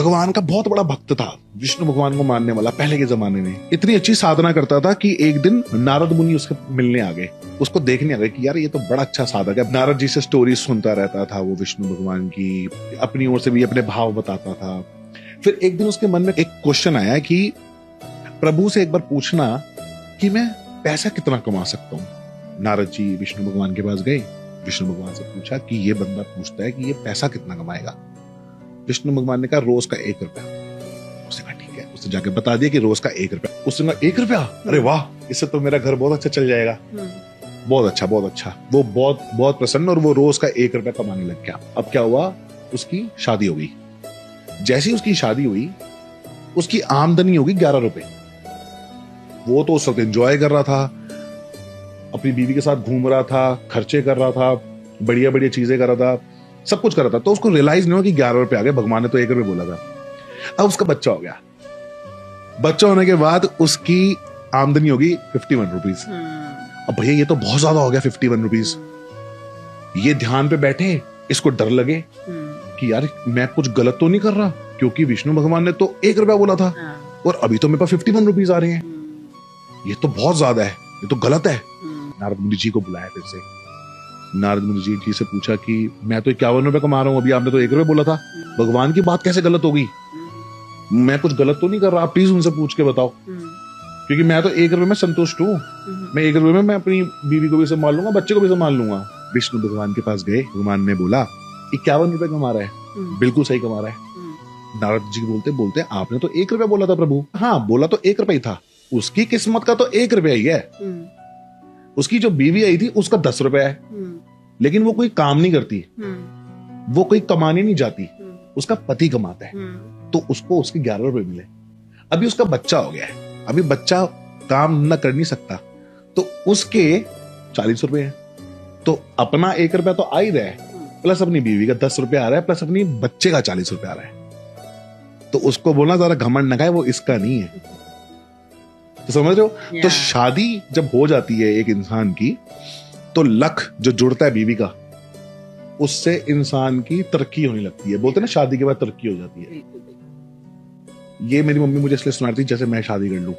भगवान का बहुत बड़ा भक्त था, विष्णु भगवान को मानने वाला। पहले के जमाने में इतनी अच्छी साधना करता था कि एक दिन नारद मुनि उसके मिलने आ गए, उसको देखने आ गए कि यार ये तो बड़ा अच्छा साधक है। नारद जी से स्टोरी सुनता रहता था वो विष्णु भगवान की, अपनी ओर से भी अपने भाव बताता था। फिर एक दिन उसके मन में एक क्वेश्चन आया कि प्रभु से एक बार पूछना कि मैं पैसा कितना कमा सकता हूँ। नारद जी विष्णु भगवान के पास गए, विष्णु भगवान से पूछा कि ये बंदा पूछता है कि ये पैसा कितना कमाएगा। विष्णु भगवान ने कहा रोज का 1 रुपया। उसने कहा ठीक है, उसने जाके बता दिया कि रोज का 1 रुपया। उसने कहा 1 रुपया, अरे वाह, इससे तो मेरा घर बहुत अच्छा चल जाएगा। बहुत अच्छा, बहुत अच्छा। वो बहुत बहुत प्रसन्न, और वो रोज का 1 रुपया कमाने लग गया। अब क्या हुआ, उसकी शादी हो गई। जैसे ही उसकी शादी हुई, उसकी आमदनी होगी 11 रुपए। वो तो उस वक्त एंजॉय कर रहा था, अपनी बीवी के साथ घूम रहा था, खर्चे कर रहा था, बढ़िया बढ़िया चीजें कर रहा था, सब कुछ कर रहा था। तो उसको रियलाइज नहीं हुआ कि 11 रुपए आ गए, भगवान ने तो 1 रुपए बोला था। अब उसका बच्चा हो गया। बच्चा होने के बाद उसकी आमदनी होगी 51 रुपीज। अब भैया ये तो बहुत ज्यादा हो गया 51 रुपीज। ये ध्यान पे बैठे, इसको डर लगे कि यार मैं कुछ गलत तो नहीं कर रहा, क्योंकि विष्णु भगवान ने तो 1 रुपया बोला था और अभी तो मेरे पास 51 रुपीज आ रहे हैं। ये तो बहुत ज्यादा है, ये तो गलत है। नारद मुनि जी को बुलाया फिर से। नारद मुनि जी से पूछा कि मैं तो 51 रुपए कमा रहा हूँ, अभी आपने तो 1 रुपए बोला था, भगवान की बात कैसे गलत होगी? मैं कुछ गलत तो नहीं कर रहा, आप प्लीज उनसे पूछ के बताओ, क्योंकि मैं तो 1 रुपए में संतुष्ट हूँ। मैं 1 रुपए में मैं अपनी बीवी को भी संभाल लूंगा, बच्चे को भी संभाल लूंगा। विष्णु भगवान के पास गए, भगवान ने बोला 51 रुपए कमा रहा है, बिल्कुल सही कमा रहा है। नारद जी बोलते बोलते आपने तो 1 रुपया बोला था प्रभु। हाँ बोला तो 1 रुपया ही था, उसकी किस्मत का तो 1 रुपया ही है। उसकी जो बीवी आई थी उसका 10 रुपया है, लेकिन वो कोई काम नहीं करती, वो कोई कमाने नहीं जाती, उसका पति कमाता है, तो उसको उसके 11 रुपए मिले। अभी उसका बच्चा हो गया है, अभी बच्चा काम न कर नहीं सकता, तो उसके 40 रुपए है। तो अपना 1 रुपया तो आ ही रहा है, प्लस अपनी बीवी का 10 रुपया आ रहा है, प्लस अपनी बच्चे का 40 रुपया आ रहा है। तो उसको बोलना ज्यादा घमंड न खाए, वो इसका नहीं है। तो समझ रहे हो? तो शादी जब हो जाती है एक इंसान की, तो लक जो जुड़ता है बीवी का, उससे इंसान की तरक्की होने लगती है। बोलते हैं ना शादी के बाद तरक्की हो जाती है। ये मेरी मम्मी मुझे इसलिए सुनाती थी जैसे मैं शादी कर लूं।